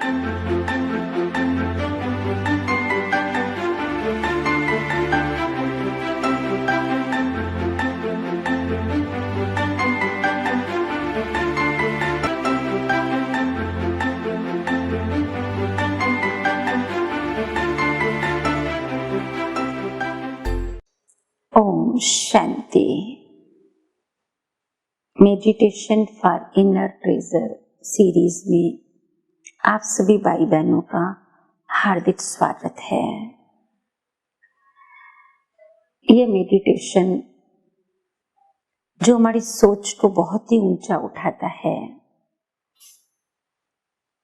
Om Shanti. Meditation for inner treasure series में आप सभी भाई बहनों का हार्दिक स्वागत है। यह मेडिटेशन जो हमारी सोच को बहुत ही ऊंचा उठाता है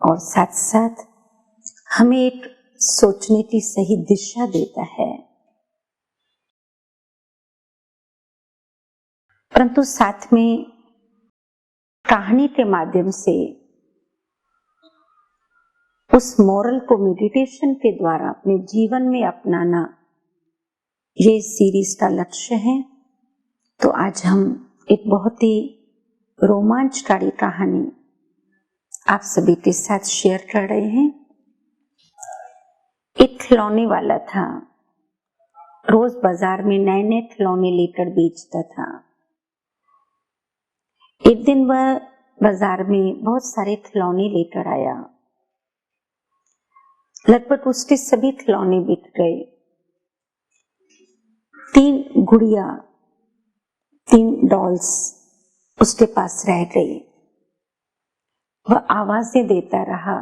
और साथ साथ हमें एक सोचने की सही दिशा देता है, परंतु साथ में कहानी के माध्यम से उस मोरल को मेडिटेशन के द्वारा अपने जीवन में अपनाना, ये सीरीज का लक्ष्य है। तो आज हम एक बहुत ही रोमांचकारी कहानी आप सभी के साथ शेयर कर रहे हैं। एक खिलौने वाला था, रोज बाजार में नए नए खिलौने लेकर बेचता था। एक दिन वह बाजार में बहुत सारे खिलौने लेकर आया। लगभग उसके सभी खिलौने बिक गए। 3 गुड़िया, 3 डॉल्स उसके पास रह गई। वह आवाजें देता रहा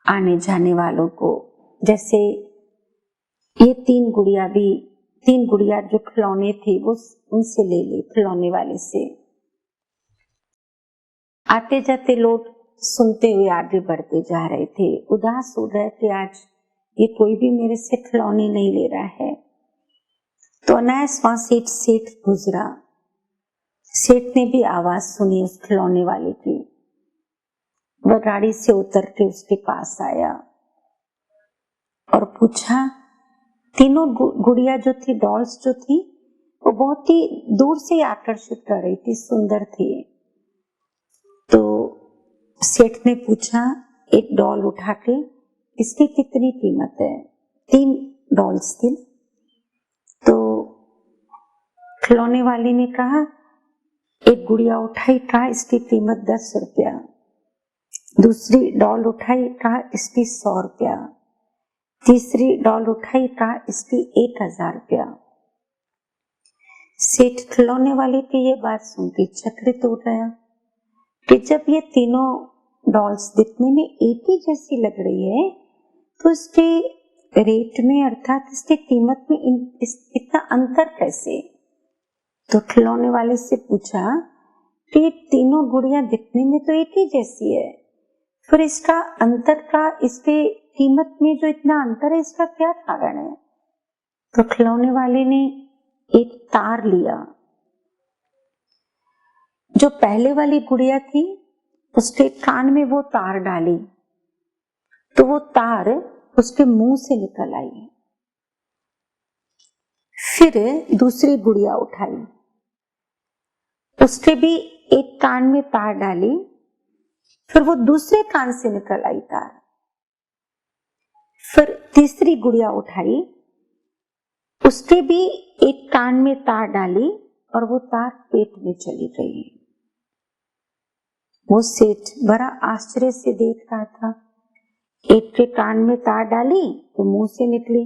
आने जाने वालों को, जैसे ये 3 गुड़िया जो खिलौने थे वो उनसे ले ले, खिलौने वाले से। आते जाते लोग सुनते हुए आगे बढ़ते जा रहे थे, उदास हो रहे थे, आज ये कोई भी मेरे से खिलौने नहीं ले रहा है। तो अनायास वहां से एक सेठ गुजरा। सेठ ने भी आवाज सुनी उस खिलौने वाले की। वह गाड़ी से उतर के उसके पास आया और पूछा, तीनों गुड़िया जो थी, डॉल्स जो थी, वो बहुत ही दूर से आकर्षित कर रही थी, सुंदर थी। तो सेठ ने पूछा, एक डॉल उठा के, इसकी कितनी कीमत है? 3 डॉल्स थी। तो खिलौने वाले ने कहा, एक गुड़िया उठाई, कहा इसकी कीमत 10 रुपया। दूसरी डॉल उठाई, कहा इसकी 100 रुपया। तीसरी डॉल उठाई, कहा इसकी 1000 रुपया। सेठ खिलौने वाले की ये बात सुनकर चकित हो गया कि जब ये तीनों डॉल्स दिखने में एक ही जैसी लग रही है, तो इसके रेट में, अर्थात इसकी कीमत में इतना अंतर कैसे? तो खिलौने वाले से पूछा कि तीनों गुड़िया दिखने में तो एक ही जैसी है, फिर इसका अंतर का, इसके कीमत में जो इतना अंतर है, इसका क्या कारण है? तो खिलौने वाले ने एक तार लिया। जो पहले वाली गुड़िया थी, उसके कान में वो तार डाली, तो वो तार उसके मुंह से निकल आई। फिर दूसरी गुड़िया उठाई, उसके भी एक कान में तार डाली, फिर वो दूसरे कान से निकल आई तार। फिर तीसरी गुड़िया उठाई, उसके भी एक कान में तार डाली और वो तार पेट में चली गई। वो सेठ बड़ा आश्चर्य से देख रहा था। एक के कान में तार डाली तो मुंह से निकली,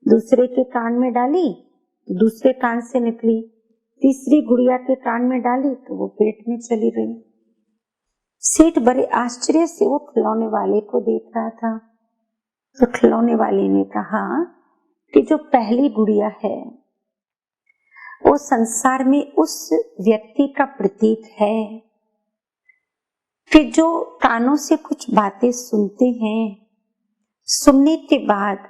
दूसरे के कान में डाली तो दूसरे कान से निकली, तीसरी गुड़िया के कान में डाली तो वो पेट में चली गई। सेठ बड़े आश्चर्य से वो खिलौने वाले को देख रहा था। तो खिलौने वाले ने कहा कि जो पहली गुड़िया है वो संसार में उस व्यक्ति का प्रतीक है कि जो कानों से कुछ बातें सुनते हैं, सुनने के बाद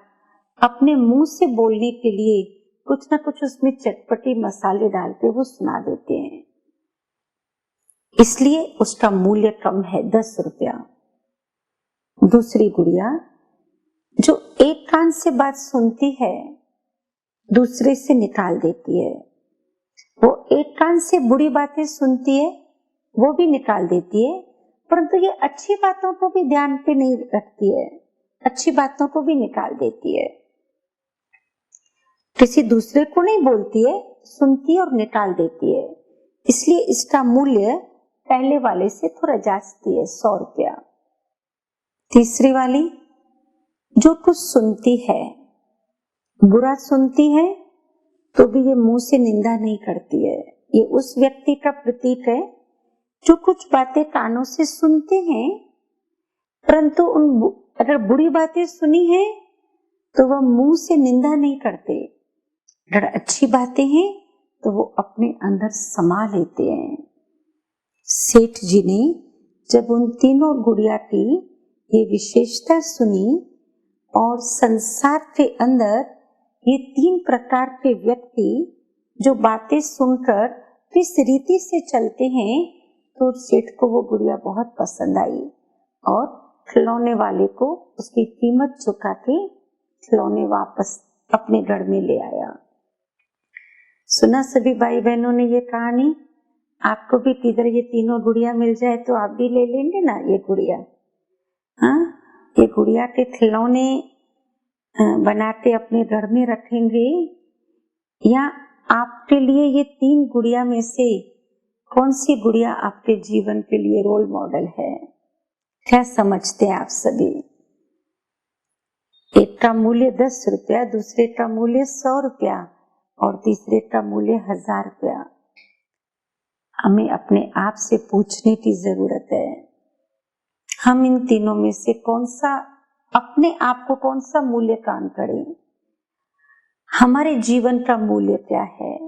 अपने मुंह से बोलने के लिए कुछ ना कुछ उसमें चटपटी मसाले डाल के वो सुना देते हैं, इसलिए उसका मूल्य कम है, 10 रुपया। दूसरी गुड़िया जो एक कान से बात सुनती है, दूसरे से निकाल देती है, वो एक कान से बुरी बातें सुनती है, वो भी निकाल देती है, परंतु ये अच्छी बातों को भी ध्यान पे नहीं रखती है, अच्छी बातों को भी निकाल देती है। किसी दूसरे को नहीं बोलती है, सुनती है और निकाल देती है। इसलिए इसका मूल्य पहले वाले से थोड़ा जास्ती है, 100 रुपया। तीसरी वाली जो कुछ सुनती है, बुरा सुनती है तो भी ये मुंह से निंदा नहीं करती है। ये उस व्यक्ति का प्रतीक है जो कुछ बातें कानों से सुनते हैं, परंतु अगर बुरी बातें सुनी है तो वह मुंह से निंदा नहीं करते। अगर अच्छी बातें हैं तो वो अपने अंदर समा लेते हैं। सेठ जी ने जब उन तीनों गुड़िया की ये विशेषता सुनी और संसार के अंदर ये 3 प्रकार के व्यक्ति जो बातें सुनकर किस रीति से चलते हैं, तो सेठ को वो गुड़िया बहुत पसंद आई और खिलौने वाले को उसकी कीमत चुका के खिलौने वापस अपने घर में ले आया। सुना सभी भाई बहनों ने ये कहानी? आपको भी किधर ये तीनों गुड़िया मिल जाए तो आप भी ले लेंगे ना ये गुड़िया। हाँ, ये गुड़िया के खिलौने बनाते अपने घर में रखेंगे, या आपके लिए ये 3 गुड़िया में से कौन सी गुड़िया आपके जीवन के लिए रोल मॉडल है? क्या समझते हैं आप सभी? एक का मूल्य 10 रुपया, दूसरे का मूल्य 100 रुपया और तीसरे का मूल्य 1000 रुपया। हमें अपने आप से पूछने की जरूरत है, हम इन तीनों में से कौन सा, अपने आप को कौन सा मूल्यांकन करें? हमारे जीवन का मूल्य क्या है?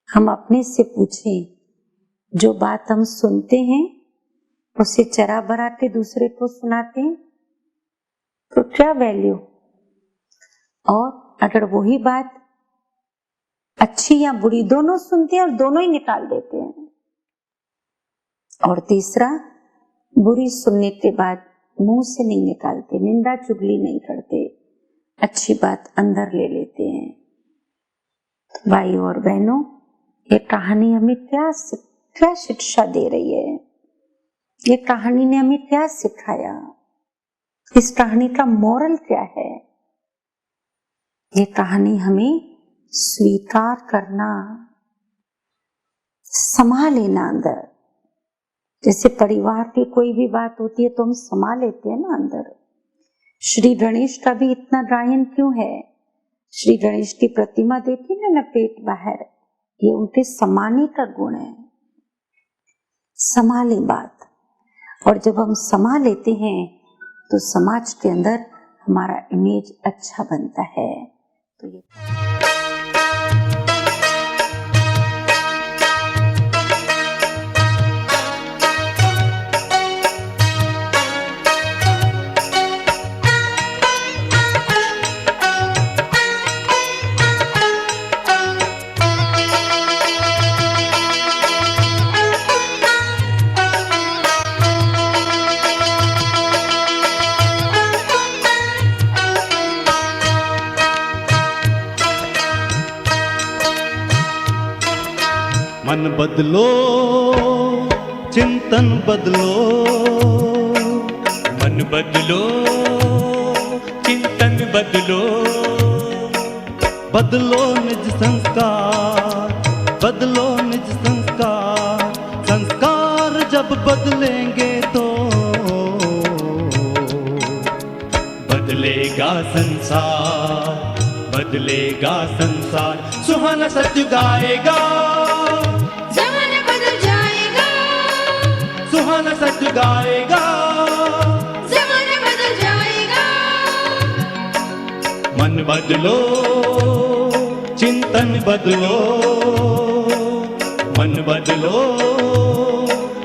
हम अपने से पूछें। जो बात हम सुनते हैं उसे चरा बरा के दूसरे को सुनाते हैं तो क्या वैल्यू? और अगर वही बात अच्छी या बुरी दोनों सुनते हैं और दोनों ही निकाल देते हैं। और तीसरा, बुरी सुनने के बाद मुंह से नहीं निकालते, निंदा चुगली नहीं करते, अच्छी बात अंदर ले लेते हैं। तो भाई और बहनों, ये कहानी हमें क्या शिक्षा दे रही है? ये कहानी ने हमें क्या सिखाया? इस कहानी का मोरल क्या है? ये कहानी हमें स्वीकार करना, समा लेना अंदर। जैसे परिवार की कोई भी बात होती है तो हम समा लेते हैं ना अंदर। श्री गणेश का भी इतना गायन क्यों है? श्री गणेश की प्रतिमा देखी ना पेट बाहर, ये उनके समाने का गुण है। संभाले बात, और जब हम समा लेते हैं तो समाज के अंदर हमारा इमेज अच्छा बनता है। तो ये मन बदलो, चिंतन बदलो, मन बदलो, चिंतन बदलो, बदलो निज संस्कार, बदलो निज संस्कार। संस्कार जब बदलेंगे तो बदलेगा संसार, बदलेगा संसार। सुहाना सत्युग आएगा, जमाना बदल जाएगा, सुहाना सत्युग आएगा, जमाना बदल जाएगा। मन बदलो, चिंतन बदलो, मन बदलो,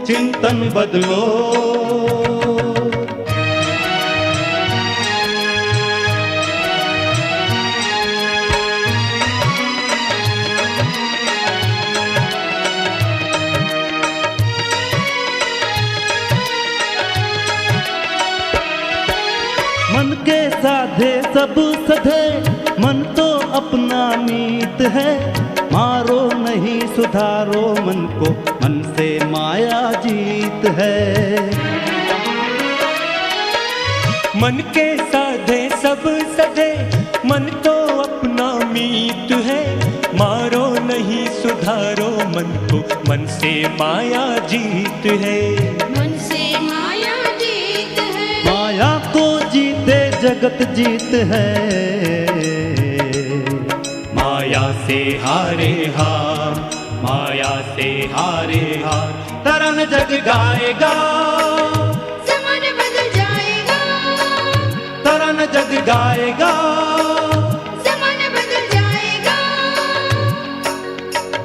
चिंतन बदलो। मन के साधे सब सधे, मन तो अपना मीत है। मारो नहीं सुधारो मन को, मन से माया जीत है। मन के साधे सब सधे, मन तो अपना मीत है। मारो नहीं सुधारो मन को, मन से माया जीत है। मन से माया जीत है। माया को जीते जगत जीत है। माया से हारे हार, माया से हारे हार, तरन जग गाएगा, ज़माना बदल जाएगा, तरन जग गाएगा। ज़माना बदल जाएगा।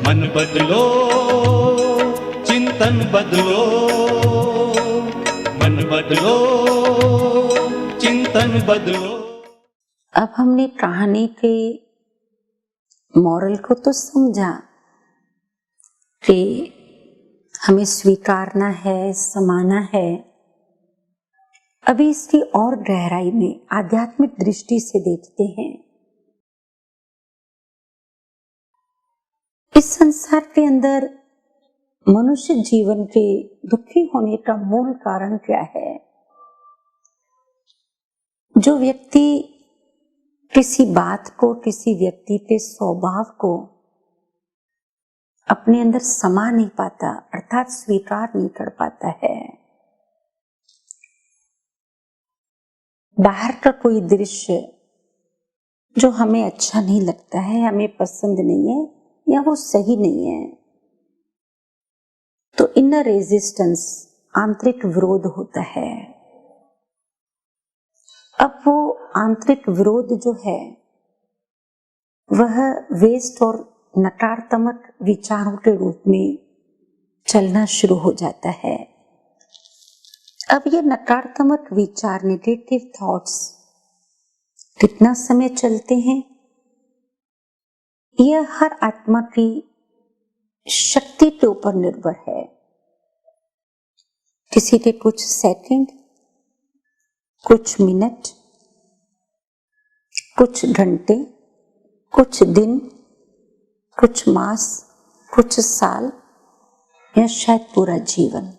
मन बदलो, चिंतन बदलो, मन बदलो, चिंतन बदलो। अब हमने कहानी के मॉरल को तो समझा कि हमें स्वीकारना है, समाना है। अभी इसकी और गहराई में आध्यात्मिक दृष्टि से देखते हैं। इस संसार के अंदर मनुष्य जीवन के दुखी होने का मूल कारण क्या है? जो व्यक्ति किसी बात को, किसी व्यक्ति के स्वभाव को अपने अंदर समा नहीं पाता, अर्थात स्वीकार नहीं कर पाता है। बाहर का कोई दृश्य जो हमें अच्छा नहीं लगता है, हमें पसंद नहीं है या वो सही नहीं है, तो इनर रेजिस्टेंस, आंतरिक विरोध होता है। अब वो आंतरिक विरोध जो है वह वेस्ट और नकारात्मक विचारों के रूप में चलना शुरू हो जाता है। अब ये नकारात्मक विचार, नेगेटिव थॉट्स कितना समय चलते हैं, यह हर आत्मा की शक्ति के ऊपर निर्भर है। किसी के कुछ सेकंड, कुछ मिनट, कुछ घंटे, कुछ दिन, कुछ मास, कुछ साल या शायद पूरा जीवन।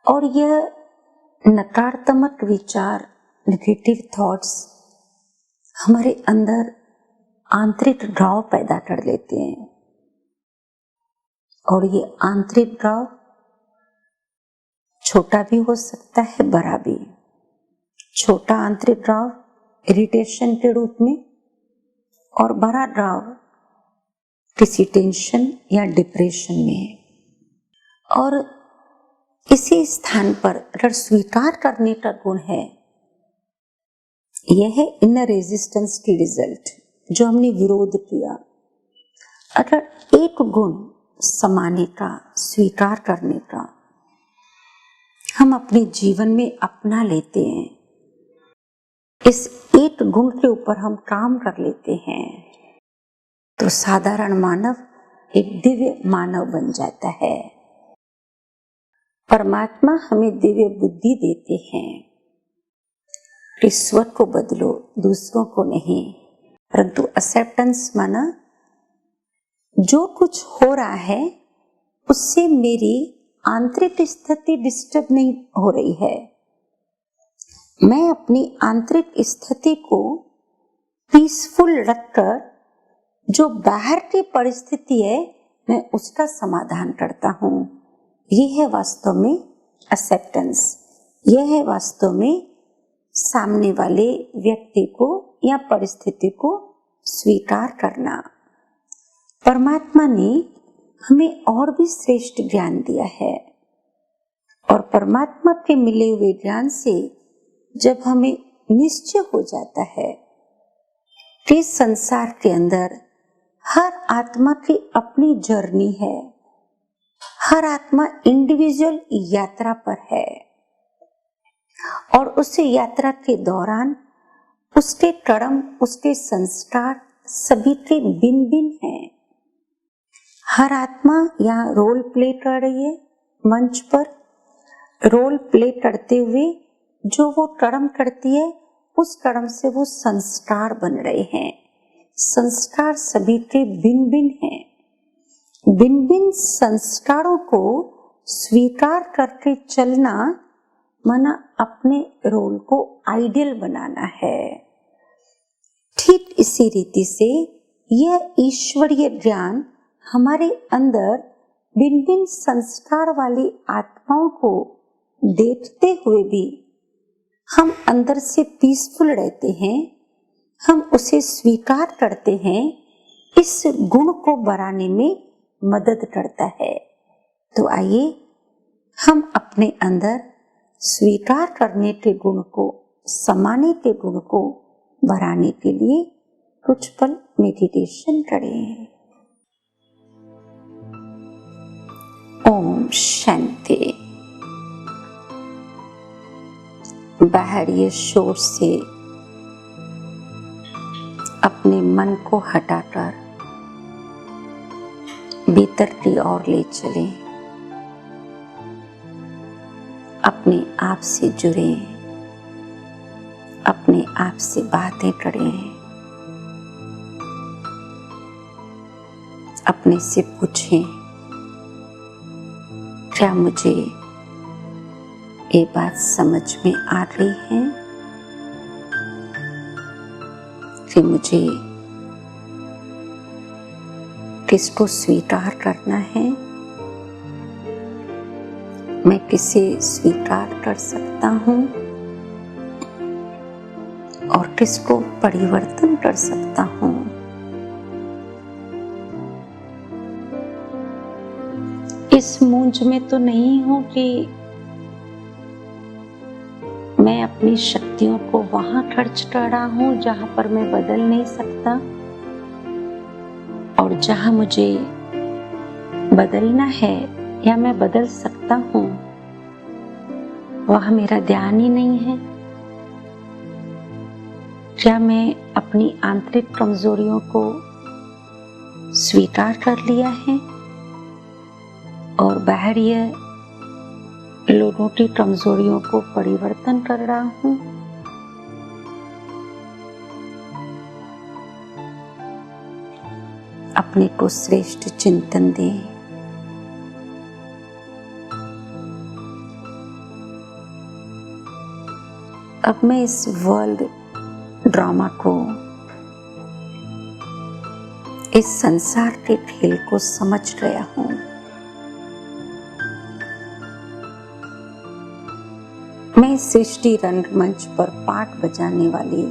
और यह नकारात्मक विचार, नेगेटिव थॉट्स हमारे अंदर आंतरिक घाव पैदा कर लेते हैं। और ये आंतरिक घाव छोटा भी हो सकता है, बड़ा भी। छोटा आंतरिक घाव इरिटेशन के रूप में, और बड़ा घाव किसी टेंशन या डिप्रेशन में। और इसी स्थान पर अगर स्वीकार करने का गुण है, यह है इनर रेजिस्टेंस की रिजल्ट जो हमने विरोध किया। अगर एक गुण समाने का, स्वीकार करने का हम अपने जीवन में अपना लेते हैं, इस एक गुण के ऊपर हम काम कर लेते हैं, तो साधारण मानव एक दिव्य मानव बन जाता है। परमात्मा हमें दिव्य बुद्धि देते हैं। ईश्वर को बदलो, दूसरों को नहीं। परंतु एक्सेप्टेंस माना जो कुछ हो रहा है उससे मेरी आंतरिक स्थिति डिस्टर्ब नहीं हो रही है। मैं अपनी आंतरिक स्थिति को पीसफुल रखकर जो बाहर की परिस्थिति है मैं उसका समाधान करता हूँ। यह है वास्तव में एक्सेप्टेंस। यह है वास्तव में सामने वाले व्यक्ति को या परिस्थिति को स्वीकार करना। परमात्मा ने हमें और भी श्रेष्ठ ज्ञान दिया है, और परमात्मा के मिले हुए ज्ञान से जब हमें निश्चय हो जाता है कि संसार के अंदर हर आत्मा की अपनी जर्नी है, हर आत्मा इंडिविजुअल यात्रा पर है, और उस यात्रा के दौरान उसके कर्म, उसके संस्कार सभी के भिन्न भिन्न हैं। हर आत्मा यहाँ रोल प्ले कर रही है, मंच पर रोल प्ले करते हुए जो वो कर्म करती है उस कर्म से वो संस्कार बन रहे हैं। संस्कार सभी के भिन्न भिन्न हैं। भिन्न भिन्न संस्कारों को स्वीकार करके चलना माना अपने रोल को आइडियल बनाना है। ठीक इसी रीति से यह ईश्वरीय ज्ञान हमारे अंदर भिन्न भिन्न संस्कार वाली आत्माओं को देखते हुए भी हम अंदर से पीसफुल रहते हैं, हम उसे स्वीकार करते हैं, इस गुण को बढ़ाने में मदद करता है। तो आइए हम अपने अंदर स्वीकार करने के गुण को, समाने के गुण को बढ़ाने के लिए कुछ पल मेडिटेशन करें। ओम शांति। बाहरी शोर से अपने मन को हटाकर भीतर की ओर ले चलें। अपने आप से जुड़े, अपने आप से बातें करें, अपने से पूछें, क्या मुझे ये बात समझ में आ रही है कि मुझे किसको स्वीकार करना है, मैं किसे स्वीकार कर सकता हूँ और किसको परिवर्तन कर सकता हूँ। इस मूंज में तो नहीं हूँ कि मैं अपनी शक्तियों को वहां खर्च कर रहा हूँ जहां पर मैं बदल नहीं सकता, और जहां मुझे बदलना है या मैं बदल सकता हूँ वहां मेरा ध्यान ही नहीं है। क्या मैं अपनी आंतरिक कमजोरियों को स्वीकार कर लिया है और बाहरी लोगों की कमजोरियों को परिवर्तन कर रहा हूँ? अपने को श्रेष्ठ चिंतन दें। अब मैं इस वर्ल्ड ड्रामा को, इस संसार के खेल को समझ गया हूँ। मैं सृष्टि रंगमंच पर पाठ बजाने वाली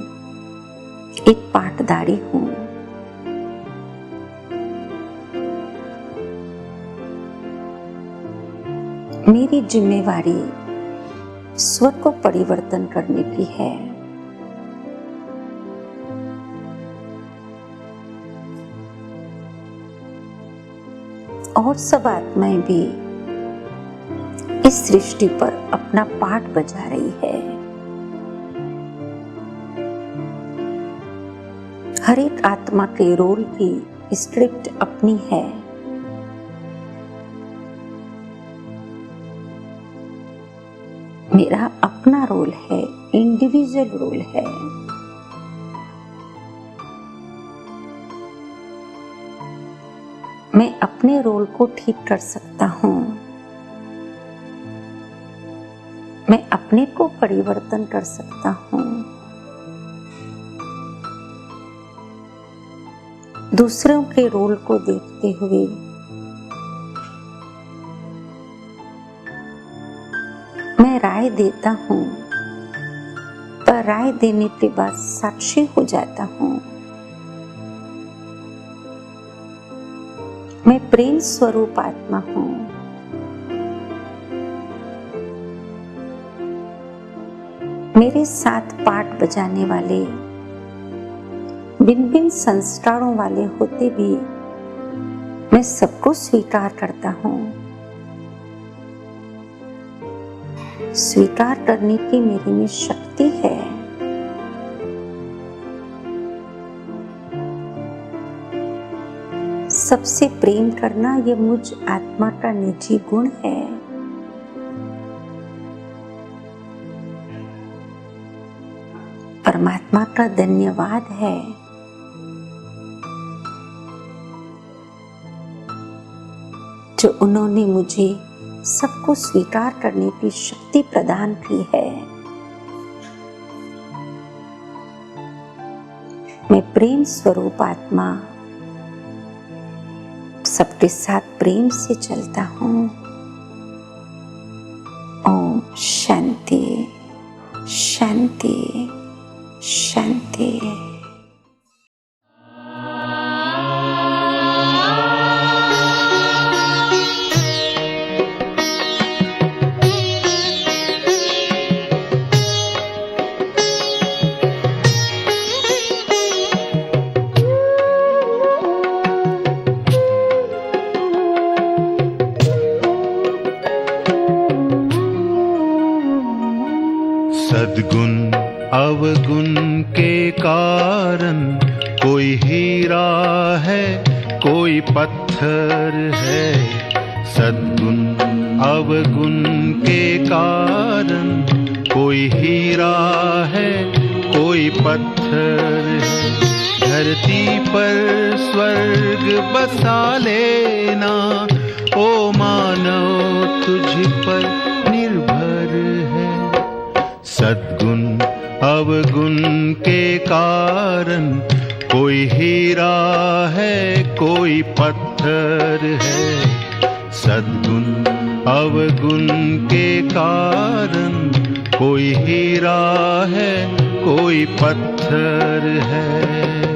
एक पाठधारी हूँ। मेरी जिम्मेवारी स्वर को परिवर्तन करने की है। और सब आत्माएं भी इस सृष्टि पर अपना पाठ बजा रही है। हर एक आत्मा के रोल की स्क्रिप्ट अपनी है। मेरा अपना रोल है, इंडिविजुअल रोल है। मैं अपने रोल को ठीक कर सकता हूँ। मैं अपने को परिवर्तन कर सकता हूँ। दूसरों के रोल को देखते हुए मैं राय देता हूँ, पर राय देने के बाद साक्षी हो जाता हूँ। मैं प्रेम स्वरूप आत्मा हूँ। मेरे साथ पाठ बजाने वाले भिन्न भिन्न संस्कारों वाले होते भी मैं सबको स्वीकार करता हूँ। स्वीकार करने की मेरे में शक्ति है। सबसे प्रेम करना यह मुझ आत्मा का निजी गुण है। परमात्मा का धन्यवाद है। जो उन्होंने मुझे सबको स्वीकार करने की शक्ति प्रदान की है। मैं प्रेम स्वरूप आत्मा सबके साथ प्रेम से चलता हूँ। ओम शांति शांति शांति। सद्गुण अवगुण के कारण कोई हीरा है कोई पत्थर है। सद्गुण अवगुण के कारण कोई हीरा है कोई पत्थर है। धरती पर स्वर्ग बसा लेना ओ मानव तुझ पर निर्भर है। सद्गुण अवगुण के कारण कोई हीरा है कोई पत्थर है। सद्गुण अवगुण के कारण कोई हीरा है कोई पत्थर है।